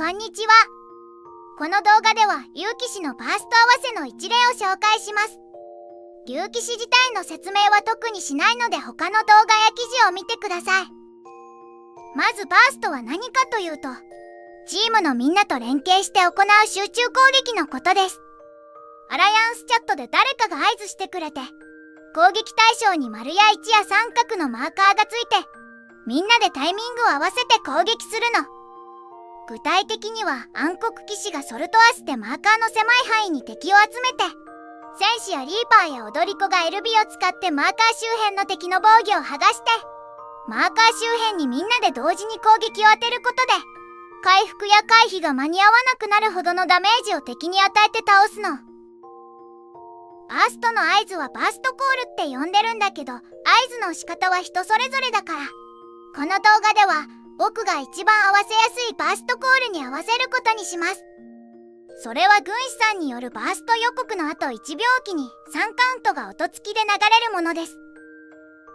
こんにちは。この動画では竜騎士のバースト合わせの一例を紹介します。竜騎士自体の説明は特にしないので他の動画や記事を見てください。まずバーストは何かというと、チームのみんなと連携して行う集中攻撃のことです。アライアンスチャットで誰かが合図してくれて、攻撃対象に丸や1や三角のマーカーがついて、みんなでタイミングを合わせて攻撃するの。具体的には暗黒騎士がソルトアスでマーカーの狭い範囲に敵を集めて、戦士やリーパーや踊り子が LB を使ってマーカー周辺の敵の防御を剥がして、マーカー周辺にみんなで同時に攻撃を当てることで、回復や回避が間に合わなくなるほどのダメージを敵に与えて倒すの。バーストの合図はバーストコールって呼んでるんだけど、合図の仕方は人それぞれだから、この動画では僕が一番合わせやすいバーストコールに合わせることにします。それは軍師さんによるバースト予告の後1秒期に3カウントが音付きで流れるものです。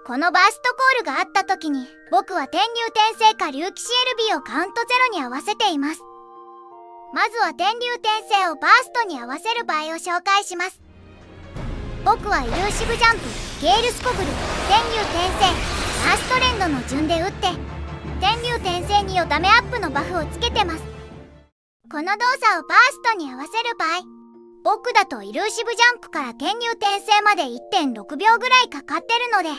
このバーストコールがあった時に、僕は天竜転生か竜騎士 LB をカウント0に合わせています。まずは天竜転生をバーストに合わせる場合を紹介します。僕はイルーシブジャンプ、ゲールスコブル、天竜転生、ラーストレンドの順で打って、天竜転生によダメアップのバフをつけてます。この動作をバーストに合わせる場合、僕だとイルーシブジャンプから天竜転生まで 1.6 秒ぐらいかかってるので、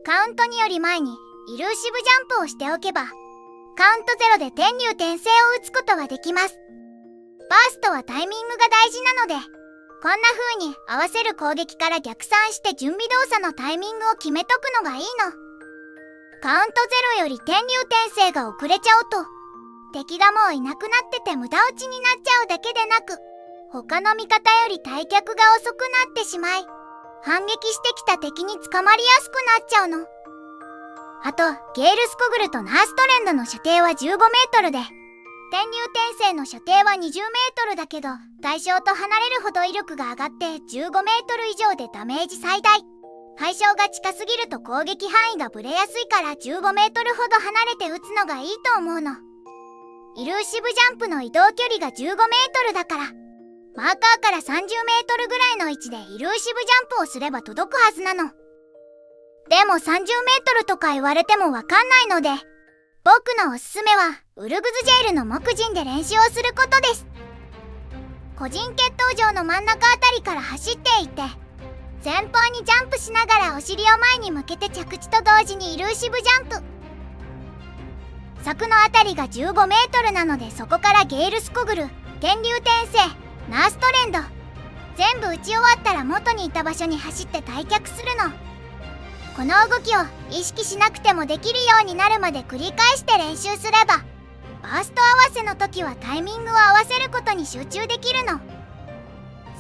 カウント2より前にイルーシブジャンプをしておけば、カウント0で天竜転生を打つことができます。バーストはタイミングが大事なので、こんな風に合わせる攻撃から逆算して準備動作のタイミングを決めとくのがいいの。カウント0より天竜転生が遅れちゃうと、敵がもういなくなってて無駄打ちになっちゃうだけでなく、他の味方より退却が遅くなってしまい、反撃してきた敵に捕まりやすくなっちゃうの。あと、ゲールスコグルとナーストレンドの射程は15メートルで、天竜転生の射程は20メートルだけど、対象と離れるほど威力が上がって15メートル以上でダメージ最大。対象が近すぎると攻撃範囲がブレやすいから15メートルほど離れて撃つのがいいと思うの。イルーシブジャンプの移動距離が15メートルだから、マーカーから30メートルぐらいの位置でイルーシブジャンプをすれば届くはずなの。でも30メートルとか言われてもわかんないので、僕のおすすめはウルグズジェイルの木陣で練習をすることです。個人決闘場の真ん中あたりから走っていって、前方にジャンプしながらお尻を前に向けて着地と同時にイルーシブジャンプ。柵のあたりが15メートルなので、そこからゲールスコグル、天竜転生、ナーストレンド、全部打ち終わったら元にいた場所に走って退却するの。この動きを意識しなくてもできるようになるまで繰り返して練習すれば、バースト合わせの時はタイミングを合わせることに集中できるの。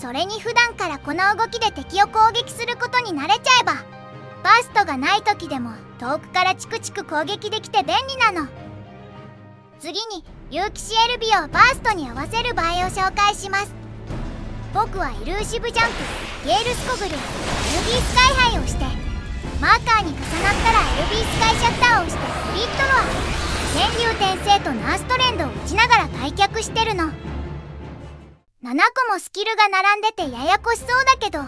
それに普段からこの動きで敵を攻撃することに慣れちゃえば、バーストがない時でも遠くからチクチク攻撃できて便利なの。次に竜騎士 LB をバーストに合わせる場合を紹介します。僕はイルーシブジャンプ、ゲールスコグル、LB スカイハイをして、マーカーに重なったら LB スカイシャッターをしてフリットロア、天竜転生とナーストレンドを打ちながら退却してるの。7個もスキルが並んでてややこしそうだけど、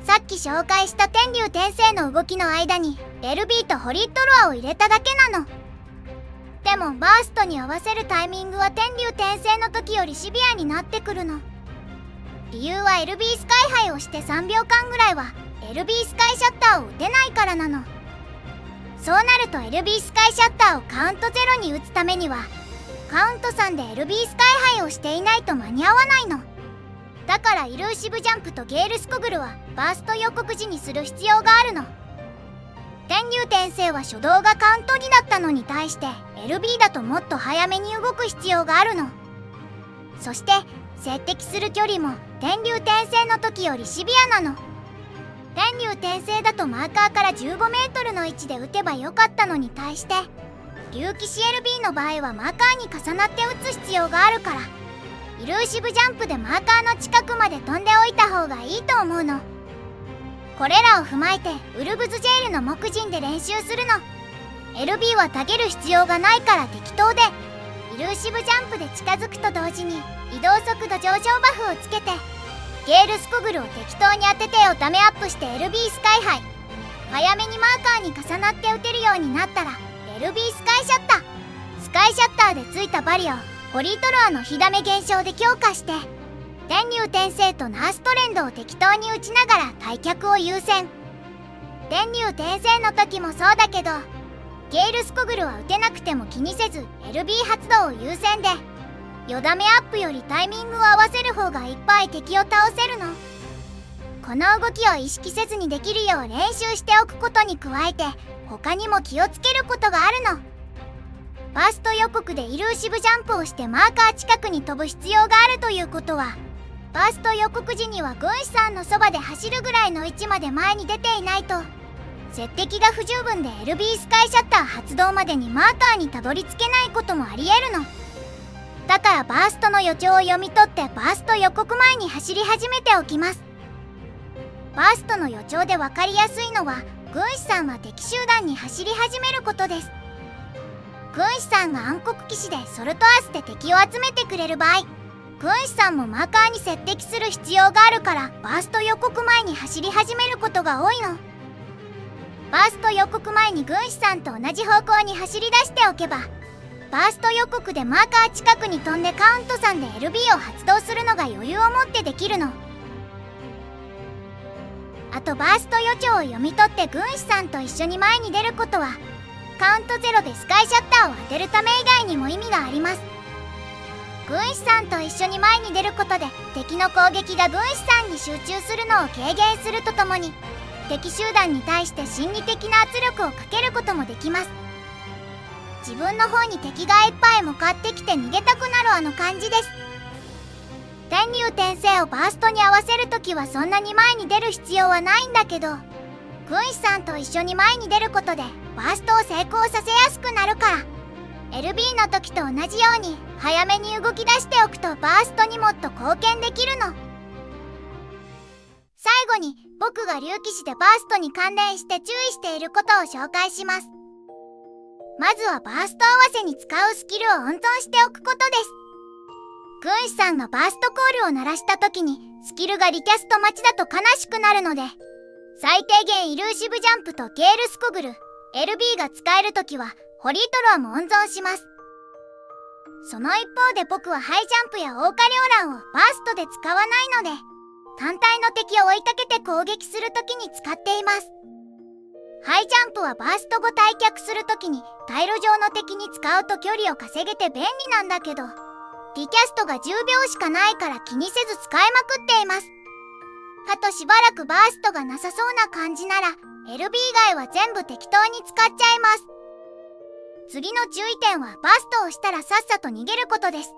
さっき紹介した天竜転生の動きの間に LB とホリットロアを入れただけなの。でもバーストに合わせるタイミングは天竜転生の時よりシビアになってくるの。理由は LB スカイハイをして3秒間ぐらいは LB スカイシャッターを打てないからなの。そうなると LB スカイシャッターをカウント0に打つためには、カウント3で LB スカイハイをしていないと間に合わないの。だからイルーシブジャンプとゲールスコグルはバースト予告時にする必要があるの。天竜転生は初動がカウント2だったのに対して LB だともっと早めに動く必要があるの。そして接敵する距離も天竜転生の時よりシビアなの。天竜転生だとマーカーから15メートルの位置で撃てばよかったのに対して、竜騎士 LB の場合はマーカーに重なって撃つ必要があるから、イルーシブジャンプでマーカーの近くまで飛んでおいた方がいいと思うの。これらを踏まえてウルグズジェイルの木陣で練習するの。LB はたげる必要がないから適当で、イルルーシブジャンプで近づくと同時に移動速度上昇バフをつけてゲールスコグルを適当に当ててをダメアップして LB スカイハイ。早めにマーカーに重なって打てるようになったら LB スカイシャッター。スカイシャッターでついたバリアをホリートロアの火ダメ減少で強化して天竜転生とナーストレンドを適当に打ちながら退却を優先。天竜転生の時もそうだけどゲールスコグルは打てなくても気にせず LB 発動を優先でよダメアップよりタイミングを合わせる方がいっぱい敵を倒せるの。この動きを意識せずにできるよう練習しておくことに加えて他にも気をつけることがあるの。バースト予告でイルーシブジャンプをしてマーカー近くに飛ぶ必要があるということはバースト予告時には軍師さんのそばで走るぐらいの位置まで前に出ていないと接敵が不十分で LB スカイシャッター発動までにマーカーにたどり着けないこともありえるの。だからバーストの予兆を読み取ってバースト予告前に走り始めておきます。バーストの予兆で分かりやすいのは軍師さんは敵集団に走り始めることです。軍師さんが暗黒騎士でソルトアースで敵を集めてくれる場合軍師さんもマーカーに接敵する必要があるからバースト予告前に走り始めることが多いの。バースト予告前に軍師さんと同じ方向に走り出しておけばバースト予告でマーカー近くに飛んでカウント3で LB を発動するのが余裕を持ってできるの。あとバースト予兆を読み取って軍師さんと一緒に前に出ることはカウント0でスカイシャッターを当てるため以外にも意味があります。軍師さんと一緒に前に出ることで敵の攻撃が軍師さんに集中するのを軽減するとともに敵集団に対して心理的な圧力をかけることもできます。自分の方に敵がいっぱい向かってきて逃げたくなるあの感じです。天竜転生をバーストに合わせるときはそんなに前に出る必要はないんだけど軍師さんと一緒に前に出ることでバーストを成功させやすくなるから LB の時と同じように早めに動き出しておくとバーストにもっと貢献できるの。最後に僕が竜騎士でバーストに関連して注意していることを紹介します。まずはバースト合わせに使うスキルを温存しておくことです。軍師さんがバーストコールを鳴らした時にスキルがリキャスト待ちだと悲しくなるので最低限イルーシブジャンプとゲールスコグル LB が使える時はホリートロアも温存します。その一方で僕はハイジャンプやオーカリオランをバーストで使わないので単体の敵を追いかけて攻撃するときに使っています。ハイジャンプはバースト後退却するときに退路上の敵に使うと距離を稼げて便利なんだけどリキャストが10秒しかないから気にせず使いまくっています。あとしばらくバーストがなさそうな感じなら LB 以外は全部適当に使っちゃいます。次の注意点はバーストをしたらさっさと逃げることです。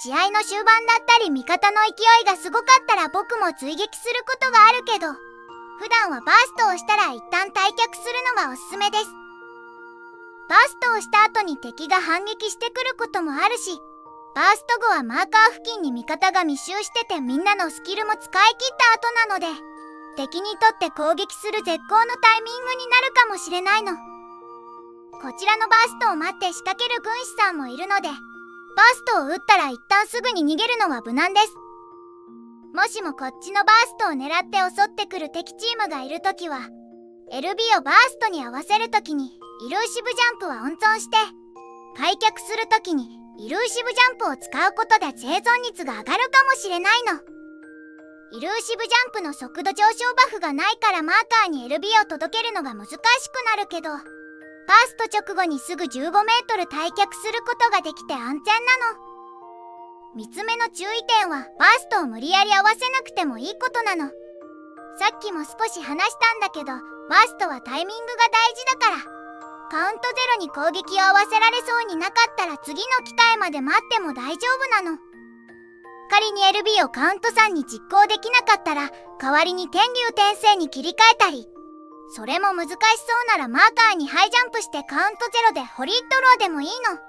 試合の終盤だったり味方の勢いがすごかったら僕も追撃することがあるけど普段はバーストをしたら一旦退却するのがおすすめです。バーストをした後に敵が反撃してくることもあるしバースト後はマーカー付近に味方が密集しててみんなのスキルも使い切った後なので敵にとって攻撃する絶好のタイミングになるかもしれないの。こちらのバーストを待って仕掛ける軍師さんもいるのでバーストを撃ったら一旦すぐに逃げるのは無難です。もしもこっちのバーストを狙って襲ってくる敵チームがいるときは LB をバーストに合わせるときにイルーシブジャンプは温存して退却するときにイルーシブジャンプを使うことで生存率が上がるかもしれないの。イルーシブジャンプの速度上昇バフがないからマーカーに LB を届けるのが難しくなるけどバースト直後にすぐ15メートル退却することができて安全なの。3つ目の注意点はバーストを無理やり合わせなくてもいいことなの。さっきも少し話したんだけどバーストはタイミングが大事だからカウント0に攻撃を合わせられそうになかったら次の機会まで待っても大丈夫なの。仮に LB をカウント3に実行できなかったら代わりに天竜転生に切り替えたりそれも難しそうならマーカーにハイジャンプしてカウント0でホリートローでもいいの。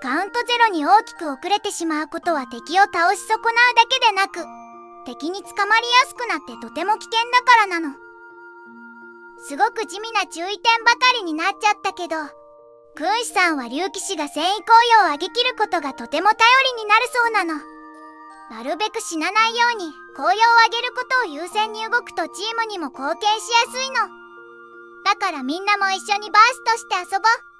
カウント0に大きく遅れてしまうことは敵を倒し損なうだけでなく敵に捕まりやすくなってとても危険だからなの。すごく地味な注意点ばかりになっちゃったけど君主さんは竜騎士が戦意高揚を上げきることがとても頼りになるそうなの。なるべく死なないように高揚を上げることを優先に動くとチームにも貢献しやすいの。だからみんなも一緒にバーストして遊ぼう。